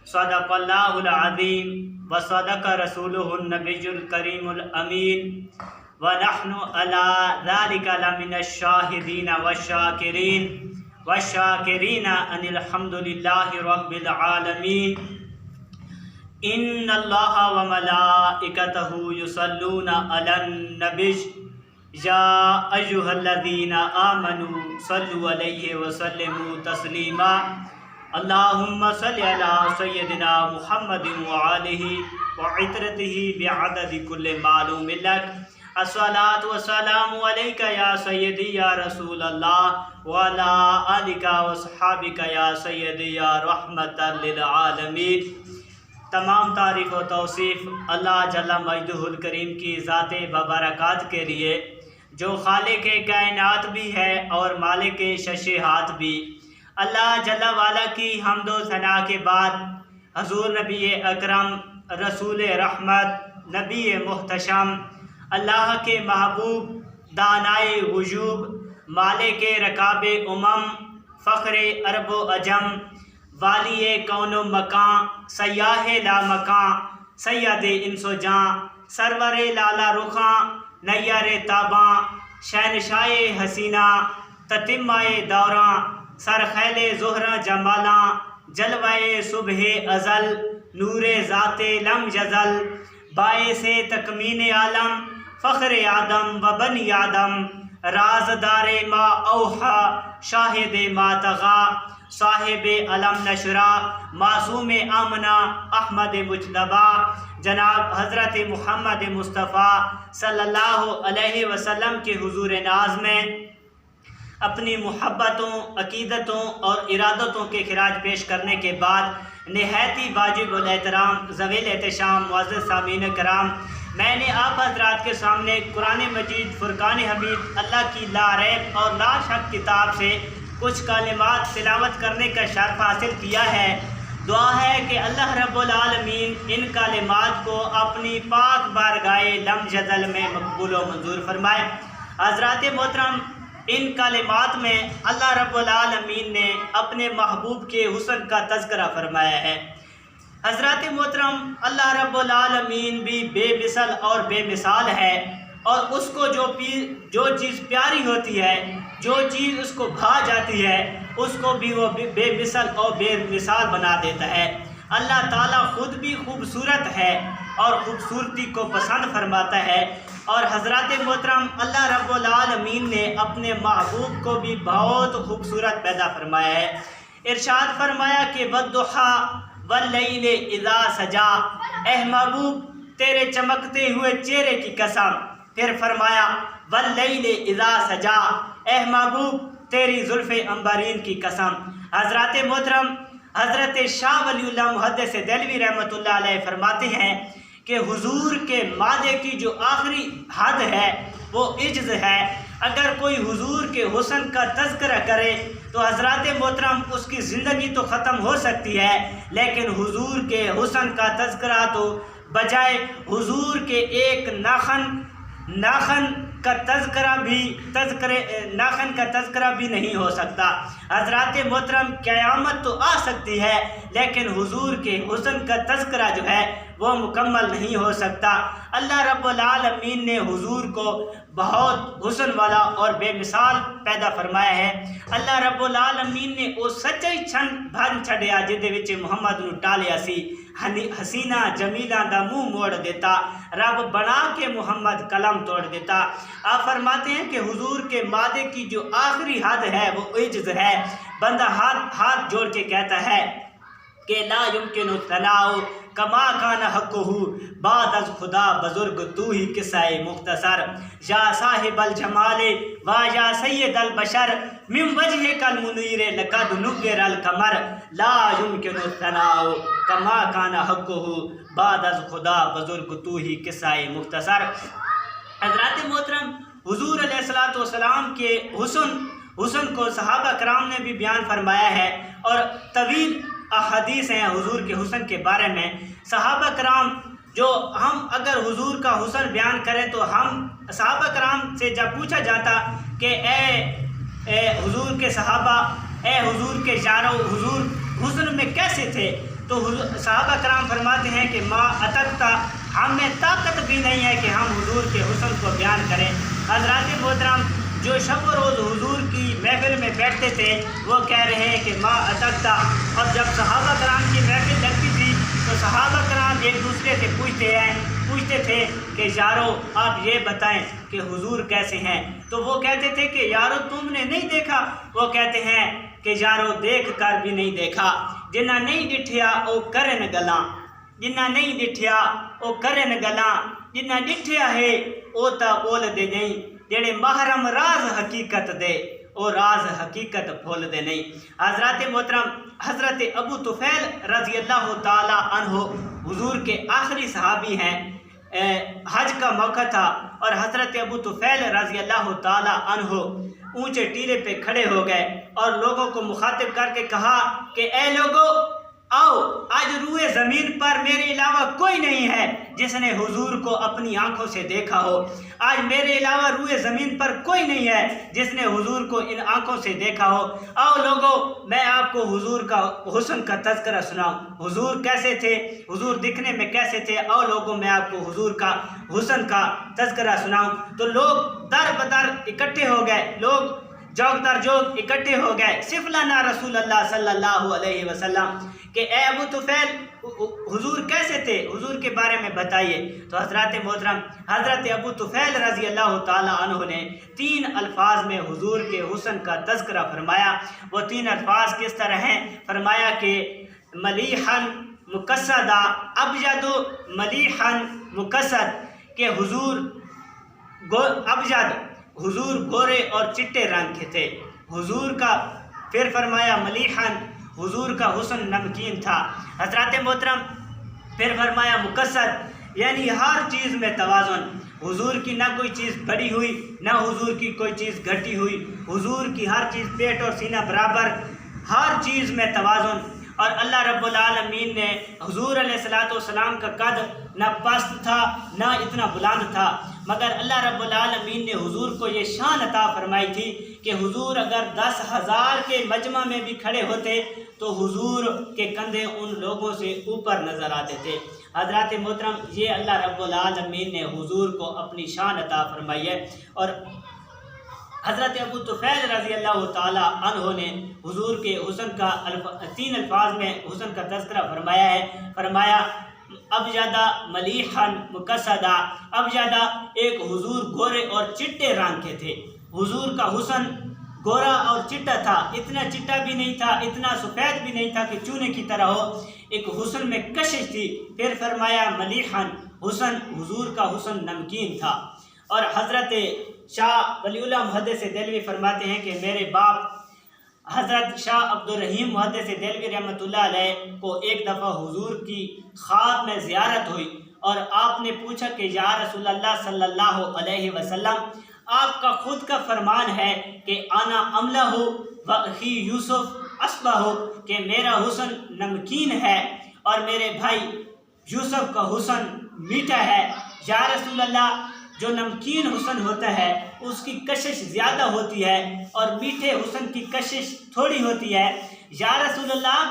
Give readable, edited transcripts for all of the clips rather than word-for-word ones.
صدق اللہ العظیم و صدق رسولہ النبی الکریم الامین ونحن علی ذلک لمن الشاہدین والشاکرین ان الحمد للہ رب العالمین ان اللہ وملائکتہ یصلون علی النبی یا ایہا الذین آمنوا صلوا علیہ وسلموا تسلیما اللہم صلی علی سیدنا محمد وآلہ وعطرتہ بعدد کل معلوم لک الصلاۃ والسلام علیک یا سیدی یا رسول اللہ وعلی آلک وصحابک یا سیدی یا رحمت للعالمین۔ تمام تعریف و توصیف اللہ جل مجدہ الکریم کی ذات ببرکات کے لیے، جو خالق کائنات بھی ہے اور مالک ششہات بھی۔ اللہ جل والا کی حمد و ثنا کے بعد حضور نبی اکرم، رسول رحمت، نبی محتشم، اللہ کے محبوب، دانائے وجوب، مالک رکاب امم، فخر عرب و عجم، والی کون و مکان، سیاہ لا مکان، سید انس و جاں، سرور لالا رخاں، نیر تاباں، شہنشاہ حسینہ، تتمہ دوراں، سرخیل زہرہ جمالاں، جلوہ صبح ازل، نور ذات لم یزل، باعث تکمین عالم، فخر آدم و بنی آدم، رازدار ما اوحا، شاہد ما طغا، صاحب علم نشرا، معصوم آمنہ، احمد مجتبیٰ، جناب حضرت محمد مصطفیٰ صلی اللہ علیہ وسلم کے حضور ناز میں اپنی محبتوں، عقیدتوں اور ارادتوں کے خراج پیش کرنے کے بعد نہایت ہی واجب الاحترام ذویل احتشام معزز سامعین کرام، میں نے آپ حضرات کے سامنے قرآن مجید فرقان حمید اللہ کی لا ریب اور لا شک کتاب سے کچھ کلمات تلاوت کرنے کا شرف حاصل کیا ہے۔ دعا ہے کہ اللہ رب العالمین ان کلمات کو اپنی پاک بارگاہ لم یزل میں مقبول و منظور فرمائے۔ حضرات محترم، ان کلمات میں اللہ رب العالمین نے اپنے محبوب کے حسن کا تذکرہ فرمایا ہے۔ حضرات محترم، اللہ رب العالمین بھی بے مثل اور بے مثال ہے، اور اس کو جو چیز پیاری ہوتی ہے، جو چیز اس کو بھا جاتی ہے، اس کو بھی وہ بے مثل اور بے مثال بنا دیتا ہے۔ اللہ تعالیٰ خود بھی خوبصورت ہے اور خوبصورتی کو پسند فرماتا ہے، اور حضرات محترم اللہ رب العالمین نے اپنے محبوب کو بھی بہت خوبصورت پیدا فرمایا ہے۔ ارشاد فرمایا کہ وَالضُّحَىٰ وَاللَّيْلِ اِذَا سَجَا، اے محبوب تیرے چمکتے ہوئے چہرے کی قسم۔ پھر فرمایا وَاللَّيْلِ اِذَا سَجَا، اے محبوب تیری زلف عنبرین کی قسم۔ حضرات محترم، حضرت شاہ ولی اللہ محدث دہلوی رحمۃ اللہ علیہ فرماتے ہیں کہ حضور کے مادے کی جو آخری حد ہے وہ عجز ہے۔ اگر کوئی حضور کے حسن کا تذکرہ کرے تو حضرات محترم اس کی زندگی تو ختم ہو سکتی ہے، لیکن حضور کے حسن کا تذکرہ تو بجائے حضور کے ایک ناخن کا تذکرہ بھی نہیں ہو سکتا۔ حضرات محترم، قیامت تو آ سکتی ہے لیکن حضور کے حسن کا تذکرہ جو ہے وہ مکمل نہیں ہو سکتا۔ اللہ رب العالمین نے حضور کو بہت حسن والا اور بے مثال پیدا فرمایا ہے۔ اللہ رب العالمین نے وہ سچائی بھن چھڑیا جہدے وچ محمد نو ٹالیا سی، حسینہ جمیلہ دا منہ موڑ دیتا، رب بنا کے محمد قلم توڑ دیتا۔ آپ فرماتے ہیں کہ حضور کے مادے کی جو آخری حد ہے وہ عجز ہے۔ بندہ ہاتھ جوڑ کے کہتا ہے کہ لا یمکن الثناء کما کان حقہ بعد از خدا بزرگ تو ہی قصہ مختصر، یا صاحب الجمال و یا سید البشر من وجہک المنیر لقد نور القمر، لا یمکن الثناء کما کان حقہ بعد از خدا بزرگ تو ہی قصہ مختصر۔ حضرات محترم، حضور علیہ السلام کے حسن کو صحابہ کرام نے بھی بیان فرمایا ہے، اور طویل احادیث ہیں حضور کے حسن کے بارے میں۔ صحابہ کرام جو ہم اگر حضور کا حسن بیان کریں تو ہم صحابہ کرام سے جب پوچھا جاتا کہ اے حضور کے صحابہ، اے حضور کے یارو، حضور حسن میں کیسے تھے، تو صحابہ کرام فرماتے ہیں کہ ما اتقتا، ہمیں طاقت بھی نہیں ہے کہ ہم حضور کے حسن کو بیان کریں۔ حضرات محترم، جو شب و روز حضور کی محفل میں بیٹھتے تھے وہ کہہ رہے ہیں کہ ما اتقتا، اور جب صحابہ کرام کی محفل لگتی تھی تو صحابہ کرام ایک دوسرے سے پوچھتے تھے کہ یارو آپ یہ بتائیں کہ حضور کیسے ہیں؟ تو وہ کہتے تھے کہ یارو تم نے نہیں دیکھا؟ وہ کہتے ہیں کہ یارو دیکھ کر بھی نہیں دیکھا، جنہ نہیں ڈٹھیا او کرن گلاں، جنہ نہیں ڈٹھیا او کرن گلاں، جنہ ڈٹھیا ہے او تا بول دے نہیں، جڑے محرم راز حقیقت دے او راز حقیقت بھول دے نہیں۔ حضرات محترم، حضرت ابو طفیل رضی اللہ تعالی عنہ حضور کے آخری صحابی ہیں۔ حج کا موقع تھا اور حضرت ابو طفیل رضی اللہ تعالی عنہ اونچے ٹیلے پہ کھڑے ہو گئے اور لوگوں کو مخاطب کر کے کہا کہ اے لوگو آؤ، آج روئے زمین پر میرے علاوہ کوئی نہیں ہے جس نے حضور کو اپنی آنکھوں سے دیکھا ہو، آج میرے علاوہ روئے زمین پر کوئی نہیں ہے جس نے حضور کو ان آنکھوں سے دیکھا ہو۔ آؤ لوگو، میں آپ کو حضور کا حسن کا تذکرہ سناؤں، حضور کیسے تھے، حضور دکھنے میں کیسے تھے۔ آؤ لوگوں، میں آپ کو حضور کا حسن کا تذکرہ سناؤں۔ تو لوگ در بدر اکٹھے ہو گئے، لوگ جوک در جوک اکٹھے ہو گئے، صف لنا رسول اللہ صلی اللہ علیہ وسلم، کہ اے ابو طفیل حضور کیسے تھے، حضور کے بارے میں بتائیے۔ تو حضرات محترم، حضرت ابو طفیل رضی اللہ تعالی عنہ نے 3 الفاظ میں حضور کے حسن کا تذکرہ فرمایا۔ وہ 3 الفاظ کس طرح ہیں؟ فرمایا کہ ملیحن مقصدا، ابجد ملیحن مقصد، کہ حضور ابجد، حضور گورے اور چٹے رنگ کے تھے حضور کا۔ پھر فرمایا ملیحن، حضور کا حسن نمکین تھا۔ حضرات محترم، پھر فرمایا مقصد، یعنی ہر چیز میں توازن، حضور کی نہ کوئی چیز بڑی ہوئی نہ حضور کی کوئی چیز گھٹی ہوئی، حضور کی ہر چیز پیٹ اور سینہ برابر، ہر چیز میں توازن۔ اور اللہ رب العالمین نے حضور علیہ السلام کا قد نہ پست تھا نہ اتنا بلند تھا، مگر اللہ رب العالمین نے حضور کو یہ شان عطا فرمائی تھی کہ حضور اگر 10,000 کے مجمع میں بھی کھڑے ہوتے تو حضور کے کندھے ان لوگوں سے اوپر نظر آتے تھے۔ حضرات محترم، یہ اللہ رب العالمین نے حضور کو اپنی شان عطا فرمائی ہے۔ اور حضرت ابو طفیل رضی اللہ تعالی عنہ نے حضور کے حسن کا 3 الفاظ میں حسن کا تذکرہ فرمایا ہے۔ فرمایا ابجدہ ملیحن مقصدہ، ابجدہ، ایک حضور گورے اور چٹے رنگ کے تھے۔ حضور کا حسن گورا اور چٹا تھا، اتنا چٹا بھی نہیں تھا، اتنا سفید بھی نہیں تھا کہ چونے کی طرح ہو، ایک حسن میں کشش تھی۔ پھر فرمایا ملیحن، حسن، حضور کا حسن نمکین تھا۔ اور حضرت شاہ ولی اللہ محدث دہلوی فرماتے ہیں کہ میرے باپ حضرت شاہ عبد الرحیم محدث دہلوی رحمۃ اللہ علیہ کو ایک دفعہ حضور کی خواب میں زیارت ہوئی اور آپ نے پوچھا کہ یا رسول اللہ صلی اللہ علیہ وسلم، آپ کا خود کا فرمان ہے کہ انا املہ ہو و اخی یوسف اسبہ ہو، کہ میرا حسن نمکین ہے اور میرے بھائی یوسف کا حسن میٹھا ہے۔ یا رسول اللہ، جو نمکین حسن ہوتا ہے اس کی کشش زیادہ ہوتی ہے اور میٹھے حسن کی کشش تھوڑی ہوتی ہے۔ یا رسول اللہ،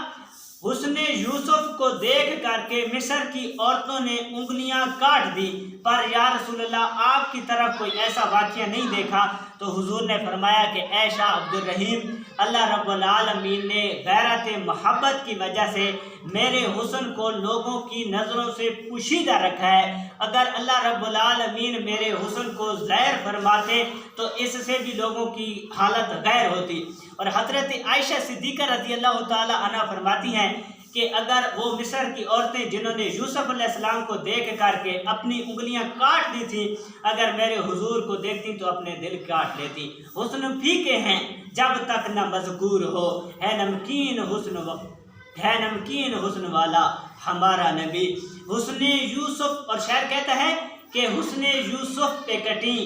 حسن یوسف کو دیکھ کر کے مصر کی عورتوں نے انگلیاں کاٹ دی، پر یا رسول اللہ آپ کی طرف کوئی ایسا واقعہ نہیں دیکھا۔ تو حضور نے فرمایا کہ اے شاہ عبد الرحیم، اللہ رب العالمین نے غیرت محبت کی وجہ سے میرے حسن کو لوگوں کی نظروں سے پوشیدہ رکھا ہے۔ اگر اللہ رب العالمین میرے حسن کو ظاہر فرماتے تو اس سے بھی لوگوں کی حالت غیر ہوتی۔ اور حضرت عائشہ صدیقہ رضی اللہ تعالی عنہ فرماتی ہیں کہ اگر وہ مصر کی عورتیں جنہوں نے یوسف علیہ السلام کو دیکھ کر کے اپنی انگلیاں کاٹ دی تھیں، اگر میرے حضور کو دیکھتی تو اپنے دل کاٹ لیتی۔ حسن پھیکے ہیں جب تک نہ مذکور ہو، ہے نمکین حسن والا ہمارا نبی۔ حسن یوسف، اور شاعر کہتا ہے کہ حسن یوسف پہ کٹی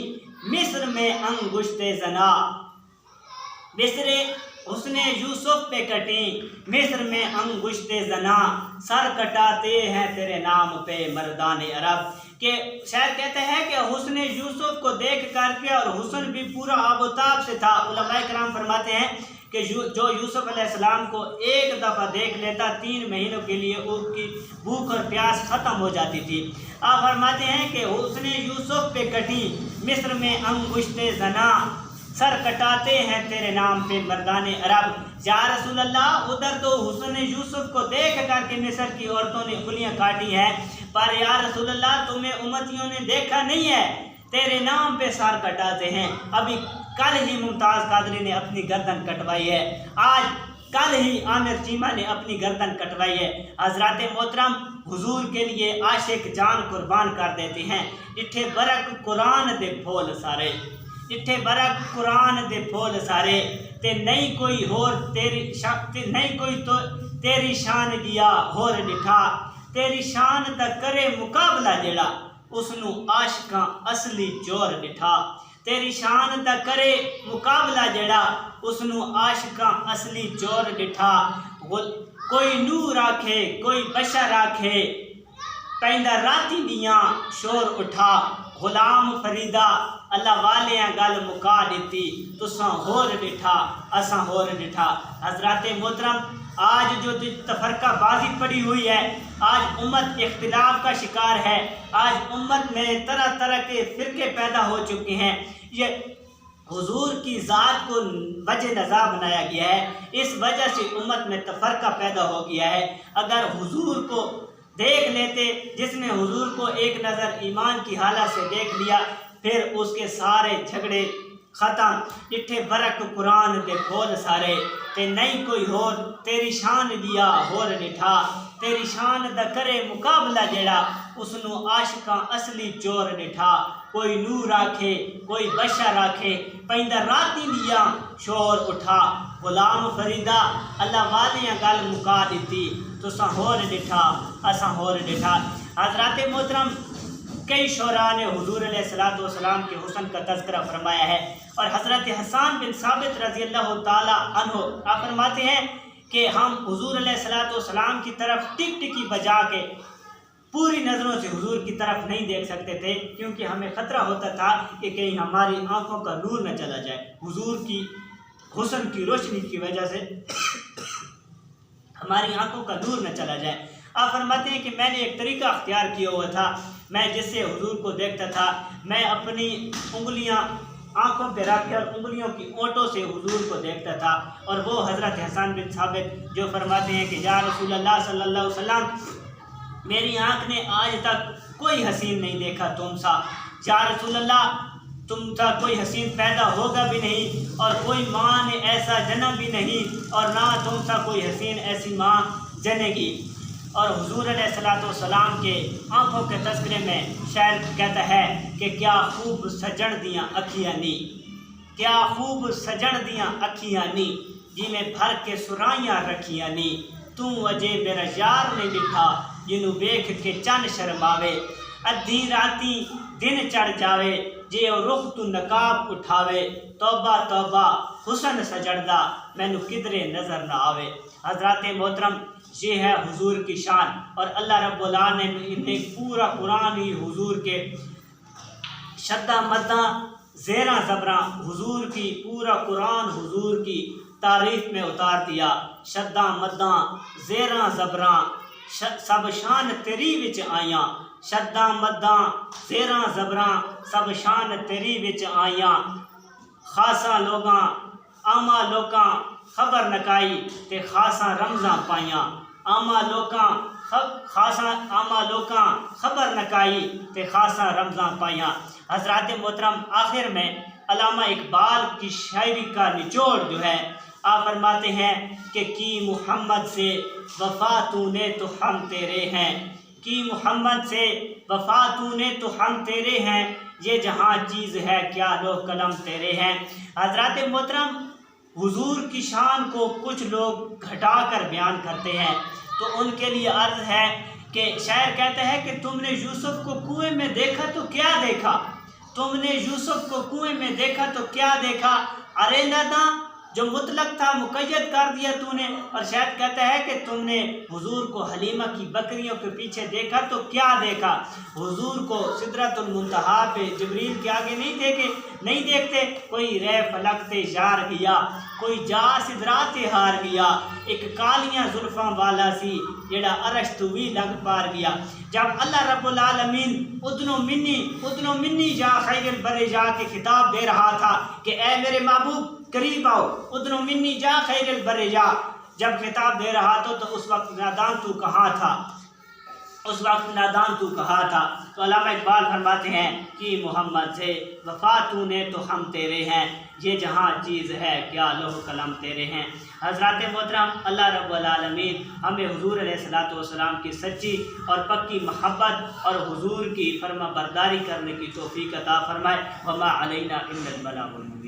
مصر میں انگشت زنا، حسن یوسف پہ کٹی مصر میں انگشت زنا، سر کٹاتے ہیں تیرے نام پہ مردان عرب۔ کہ شاید کہتے ہیں کہ حسن یوسف کو دیکھ کر کے، اور حسن بھی پورا آب و تاب سے تھا، علماء کرام فرماتے ہیں کہ جو یوسف علیہ السلام کو ایک دفعہ دیکھ لیتا 3 مہینوں کے لیے اس کی بھوک اور پیاس ختم ہو جاتی تھی۔ آپ فرماتے ہیں کہ اس نے یوسف پہ کٹی مصر میں انگشت زنا، سر کٹاتے ہیں تیرے نام پہ مردان عرب۔ یا رسول اللہ، ادھر تو حسن یوسف کو دیکھ کر کے مصر کی عورتوں نے انگلیاں کاٹی ہیں، پر یا رسول اللہ تمہیں امتیوں نے دیکھا نہیں ہے، تیرے نام پہ سر کٹاتے ہیں۔ ابھی کل ہی ممتاز قادری نے اپنی گردن کٹوائی ہے، آج کل ہی عامر چیمہ نے اپنی گردن کٹوائی ہے۔ حضرات محترم، حضور کے لیے عاشق جان قربان کر دیتے ہیں۔ اٹھے برک قرآن دے پھول سارے، اٹھے برک قرآن دے پھول سارے، تے نہیں کوئی ہور نہیں کوئی تو تیری شان گیا ہور ڈٹھا، تیری شان دا کرے مقابلہ جڑا اس نو عاشقاں اصلی چور ڈٹھا، تیری شان دا کرے مقابلہ جڑا اس نو عاشقاں اصلی چور ڈٹھا۔ کوئی نور آکھے کوئی بشر آکھے، پیندا راتی دیاں شور اٹھا، غلام فریدہ اللہ والیاں گل مکا دیتی، تساں ہور ڈٹھا اساں ہور ڈٹھا۔ حضرات محترم، آج جو تفرقہ بازی پڑی ہوئی ہے، آج امت اختلاف کا شکار ہے، آج امت میں طرح طرح کے فرقے پیدا ہو چکے ہیں۔ یہ حضور کی ذات کو وجہ نزاع بنایا گیا ہے، اس وجہ سے امت میں تفرقہ پیدا ہو گیا ہے۔ اگر حضور کو دیکھ لیتے، جس نے حضور کو ایک نظر ایمان کی حالت سے دیکھ لیا، پھر اس کے سارے جھگڑے ختم۔ اٹھے برک قرآن دے پھول سارے، تے نہیں کوئی ہور تیری شان دیا ہور ڈٹھا، تیری شان دا کرے مقابلہ جڑا اس نو عاشقاں اصلی چور ڈٹھا۔ کوئی نور آکھے کوئی بشر آکھے، پیندا راتی دیا شور اٹھا، غلام فریدہ اللہ والیاں گل مکا دیتی، تساں ہور ڈٹھا اساں ہور ڈٹھا۔ حضرات محترم، کئی شعراء نے حضور علیہ السلام کے حسن کا تذکرہ فرمایا ہے، اور حضرت حسان بن ثابت رضی اللہ تعالی عنہ آپ فرماتے ہیں کہ ہم حضور علیہ السلام کی طرف ٹک ٹکی بجا کے پوری نظروں سے حضور کی طرف نہیں دیکھ سکتے تھے، کیونکہ ہمیں خطرہ ہوتا تھا کہ کہیں ہماری آنکھوں کا نور نہ چلا جائے۔ حضور کی حسن کی روشنی کی وجہ سے ہماری آنکھوں کا نور نہ چلا جائے۔ آپ فرماتے ہیں کہ میں نے ایک طریقہ اختیار کیا ہوا تھا، میں جس سے حضور کو دیکھتا تھا، میں اپنی انگلیاں آنکھوں پہ رکھ کر انگلیوں کی اونٹوں سے حضور کو دیکھتا تھا، اور وہ حضرت حسان بن ثابت جو فرماتے ہیں کہ یا رسول اللہ صلی اللہ علیہ وسلم، میری آنکھ نے آج تک کوئی حسین نہیں دیکھا تم سا، یا رسول اللہ تم سا کوئی حسین پیدا ہوگا بھی نہیں، اور کوئی ماں نے ایسا جنم بھی نہیں، اور نہ تم سا کوئی حسین ایسی ماں جنے گی۔ اور حضور علیہ السلام کے آنکھوں کے تذکرے میں شاعر کہتا ہے کہ کیا خوب سجن دیاں اکھیاں نی، کیا خوب سجن دیاں اکھیاں نی، جی میں بھر کے سرائیاں رکھیاں نی، توں اجے میرا یار نہیں ڈٹھا، جنوں ویکھ کے چن شرماوے، ادھی راتی دن چڑھ جاوے، جے او رخ تو نقاب اٹھاوے، توبہ توبہ حسن سجڑدا مینوں کدرے نظر نہ آوے۔ حضرات محترم، یہ ہے حضور کی شان، اور اللہ رب العالمین نے پورا قرآن ہی حضور کے شدہ مدہ زیراں زبراں حضور کی، پورا قرآن حضور کی تعریف میں اتار دیا۔ شدہ مدہ زیراں زبراں سب شان تیری وچ آیاں، شدہ مدہ زیراں زبراں سب شان تیری وچ آیاں، خاصا لوگاں عامہ لوکاں خبر نکائی تے خاصا رمزاں پائیاں، عامہ لوکاں خبر نکائی تے خاصا رمزاں پائیاں۔ حضرات محترم، آخر میں علامہ اقبال کی شاعری کا نچوڑ جو ہے، آپ فرماتے ہیں کہ کی محمد سے وفا تو نے تو ہم تیرے ہیں، کی محمد سے وفا تو نے تو ہم تیرے ہیں، یہ جہاں چیز ہے کیا لو قلم تیرے ہیں۔ حضرات محترم، حضور کی شان کو کچھ لوگ گھٹا کر بیان کرتے ہیں، تو ان کے لیے عرض ہے کہ شاعر کہتا ہے کہ تم نے یوسف کو کنویں میں دیکھا تو کیا دیکھا، تم نے یوسف کو کنویں میں دیکھا تو کیا دیکھا، ارے نداں جو مطلق تھا مقید کر دیا تو نے۔ اور شاید کہتا ہے کہ تم نے حضور کو حلیمہ کی بکریوں کے پیچھے دیکھا تو کیا دیکھا؟ حضور کو سدرۃ المنتہا پہ جبریل کے آگے نہیں دیکھتے؟ کوئی رے فلک تے یار گیا، کوئی جا سدرات تے ہار گیا، ایک کالیاں زلفاں والا سی جڑا عرش تو بھی لگ پار گیا۔ جب اللہ رب العالمین ادنو منی جا خیر البر جا کے خطاب دے رہا تھا کہ اے میرے محبوب قریب آؤ، ادنو منی جا خیر البر جا، جب خطاب دے رہا تو اس وقت نادان تو کہاں تھا؟ تو علامہ اقبال فرماتے ہیں کہ محمد سے وفا تو نے تو ہم تیرے ہیں، یہ جہاں چیز ہے کیا لوح قلم تیرے ہیں۔ حضرات محترم، اللہ رب العالمین ہمیں حضور علیہ الصلوۃ والسلام کی سچی اور پکی محبت اور حضور کی فرما برداری کرنے کی توفیق عطا فرمائے۔ وما علینا الا البلاغ المبین۔